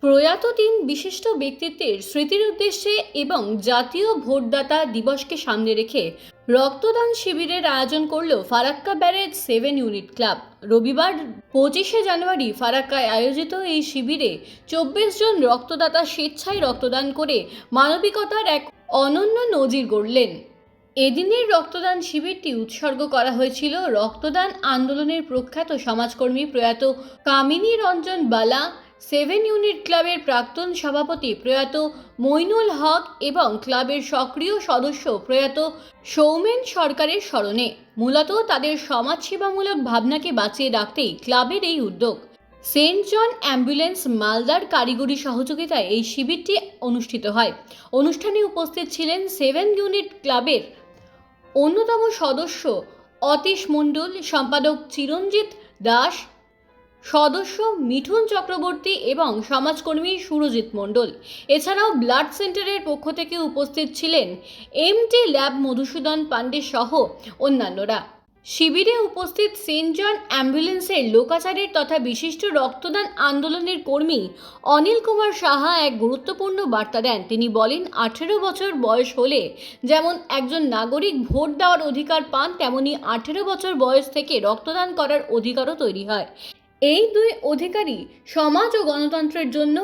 প্রয়াত তিন বিশিষ্ট ব্যক্তিত্বের স্মৃতির উদ্দেশ্যে এবং জাতীয় ভোটদাতা দিবসকে সামনে রেখে রক্তদান শিবিরের আয়োজন করল ফারাক্কা ব্যারেজ 7 ইউনিট ক্লাব। রবিবার 25শে জানুয়ারি ফারাক্কায় আয়োজিত এই শিবিরে 24 জন রক্তদাতা স্বেচ্ছায় রক্তদান করে মানবিকতার এক অনন্য নজির গড়লেন। এদিনের রক্তদান শিবিরটি উৎসর্গ করা হয়েছিল রক্তদান আন্দোলনের প্রখ্যাত সমাজকর্মী প্রয়াত কামিনী রঞ্জন বালা, 7 ইউনিট ক্লাবের প্রাক্তন সভাপতি প্রয়াত মইনুল হক এবং ক্লাবের সক্রিয় সদস্য প্রয়াত সৌমেন সরকারের স্মরণে। মূলত তাদের সমাজসেবামূলক ভাবনাকে বাঁচিয়ে রাখতেই ক্লাবের এই উদ্যোগ। সেন্ট জন অ্যাম্বুলেন্স মালদার কারিগরি সহযোগিতায় এই শিবিরটি অনুষ্ঠিত হয়। অনুষ্ঠানে উপস্থিত ছিলেন 7 ইউনিট ক্লাবের অন্যতম সদস্য অতীশ মণ্ডল, সম্পাদক চিরঞ্জিত দাস, সদস্য মিঠুন চক্রবর্তী এবং সমাজকর্মী সুরজিৎ মণ্ডল। এছাড়াও ব্লাড সেন্টারের পক্ষ থেকে উপস্থিত ছিলেন এমটি ল্যাব মধুসূদন পাণ্ডে সহ অন্যান্যরা। শিবিরে উপস্থিত সেন্ট জন অ্যাম্বুলেন্সের লোকাচারের তথা বিশিষ্ট রক্তদান আন্দোলনের কর্মী অনিল কুমার সাহা এক গুরুত্বপূর্ণ বার্তা দেন। তিনি বলেন, 18 বছর বয়স হলে যেমন একজন নাগরিক ভোট দেওয়ার অধিকার পান, তেমনি 18 বছর বয়স থেকে রক্তদান করার অধিকারও তৈরি হয়। এই দুই অধিকারই সমাজ ও গণতন্ত্রের জন্য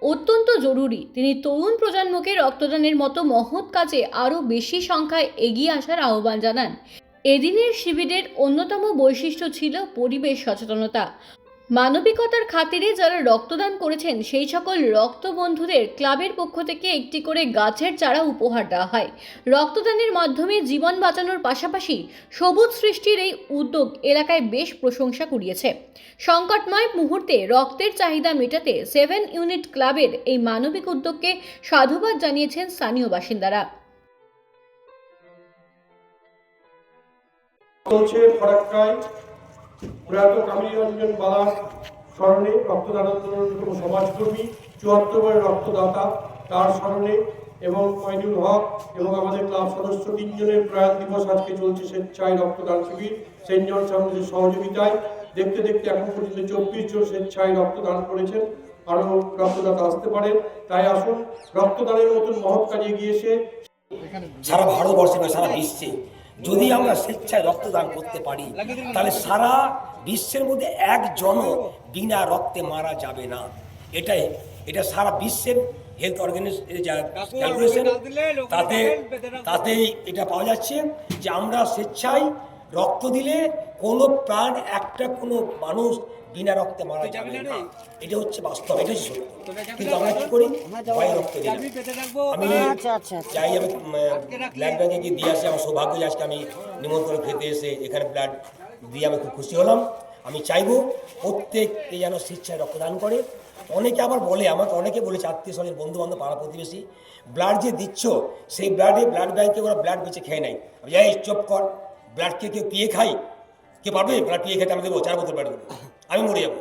অত্যন্ত জরুরি। তিনি তরুণ প্রজন্মকে রক্তদানের মতো মহৎ কাজে আরও বেশি সংখ্যায় এগিয়ে আসার আহ্বান জানান। এদিনের শিবিরের অন্যতম বৈশিষ্ট্য ছিল পরিবেশ সচেতনতা। মানবিকতার খাতিরে যারা রক্তদান করেছেন সেই সকল রক্তবন্ধুদের ক্লাবের পক্ষ থেকে একটি করে গাছের চারা উপহার দেওয়া হয়। রক্তদানের মাধ্যমে জীবন বাঁচানোর পাশাপাশি সবুজ সৃষ্টির এই উদ্যোগ এলাকায় বেশ প্রশংসা কুড়িয়েছে। সংকটময় মুহূর্তে রক্তের চাহিদা মেটাতে 7 ইউনিট ক্লাবের এই মানবিক উদ্যোগকে সাধুবাদ জানিয়েছেন স্থানীয় বাসিন্দারা। চলছে ফারাক্কায় প্রয়াত কামিনী রঞ্জন বালার স্মরণে রক্তদান আন্দোলনের সমাজকর্মী 74 বারের রক্তদাতা তার স্মরণে এবং মইনুল হক এবং আমাদের ক্লাব সদস্য 3 জনের প্রয়াণ দিবস আজকে চলছে স্বেচ্ছায় রক্তদান শিবির সেন্ট জন অ্যাম্বুলেন্সের সহযোগিতায়। দেখতে দেখতে এখন পর্যন্ত 24 জন স্বেচ্ছায় রক্তদান করেছেন। আরও রক্তদাতা আসতে পারেন, তাই আসুন রক্তদানের মতন মহৎ কাজে এগিয়ে এসে সারা ভারতবর্ষে বা সারা বিশ্বে যদি আমরা স্বেচ্ছায় রক্তদান করতে পারি, তাহলে সারা বিশ্বের মধ্যে একজনও বিনা রক্তে মারা যাবে না। এটা সারা বিশ্বের হেলথ ক্যালকুলেশন, তাতেই এটা পাওয়া যাচ্ছে যে আমরা স্বেচ্ছায় রক্ত দিলে কোনো প্রাণ, কোনো মানুষ বিনা রক্তে মারা যাবে না। এটা হচ্ছে বাস্তব, এটা হচ্ছে সত্য। কিন্তু আমরা কি করি, ভয়ে রক্ত দিই। আমি চাই আমি ব্লাড ব্যাঙ্কে গিয়ে দিয়ে আসি। আমার সৌভাগ্য যে আজকে আমি নিমন্ত্রণ খেতে এসে এখানে ব্লাড দিয়ে আমি খুব খুশি হলাম। আমি চাইবো প্রত্যেককে যেন স্বেচ্ছায় রক্তদান করে। অনেকে আবার বলে, আমাকে অনেকে বলেছে, আত্মীয় স্বজন, বন্ধু বান্ধব, পাড়া প্রতিবেশী, ব্লাড যে দিচ্ছ সেই ব্লাড ব্যাঙ্কে ওরা ব্লাড বেঁচে খেয়ে নেয়। এই চুপ কর, ব্লাডকে কেউ পিয়ে খাই? কে পারবে ব্লাড পিয়ে খেতে? আমি দেবো 4 বোতল ব্লাড দেবো, আমি মরে যাবো।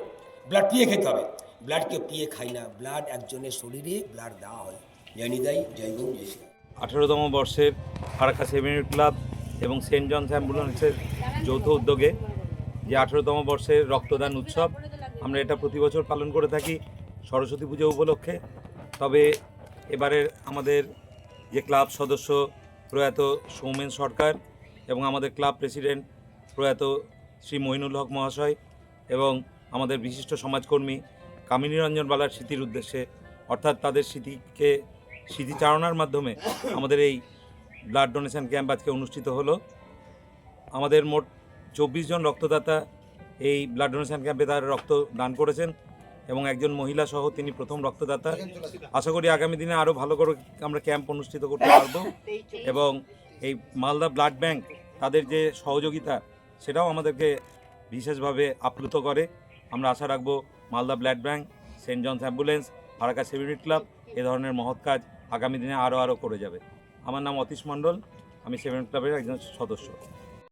ব্লাড পিয়ে খেতে হবে। ব্লাড কেউ পিয়ে খাই না, ব্লাড একজনের শরীরে ব্লাড দেওয়া হয়। জয় নিদাই, জয় গুরু, জয় শ্রী। 18তম বর্ষের ফারাক্কা 7 ইউনিট ক্লাব এবং সেন্ট জনস অ্যাম্বুলেন্সের যৌথ উদ্যোগে যে 18তম বর্ষের রক্তদান উৎসব, আমরা এটা প্রতি বছর পালন করে থাকি সরস্বতী পুজো উপলক্ষে। তবে এবারের আমাদের যে ক্লাব সদস্য প্রয়াত সৌমেন সরকার এবং আমাদের ক্লাব প্রেসিডেন্ট প্রয়াত শ্রী মইনুল হক মহাশয় এবং আমাদের বিশিষ্ট সমাজকর্মী কামিনী রঞ্জন বালার স্মৃতির উদ্দেশ্যে, অর্থাৎ তাদের স্মৃতিচারণার মাধ্যমে আমাদের এই ব্লাড ডোনেশন ক্যাম্প আজকে অনুষ্ঠিত হলো। আমাদের মোট 24 জন রক্তদাতা এই ব্লাড ডোনেশন ক্যাম্পে তার রক্ত দান করেছেন এবং একজন মহিলা সহ তিনি প্রথম রক্তদাতা। আশা করি আগামী দিনে আরও ভালো করে আমরা ক্যাম্প অনুষ্ঠিত করতে পারবো এবং এই মালদা ব্লাড ব্যাংক তাদের যে সহযোগিতা সেটাও আমাদেরকে বিশেষভাবে আপ্লুত করে। আমরা আশা রাখবো Malda blood bank, Saint John's ambulance, Farakka 7 unit club এ ধরনের মহৎ কাজ আগামী দিনে আরও করে যাবে। আমার নাম অতীশ মণ্ডল, আমি 7 ক্লাবের একজন সদস্য।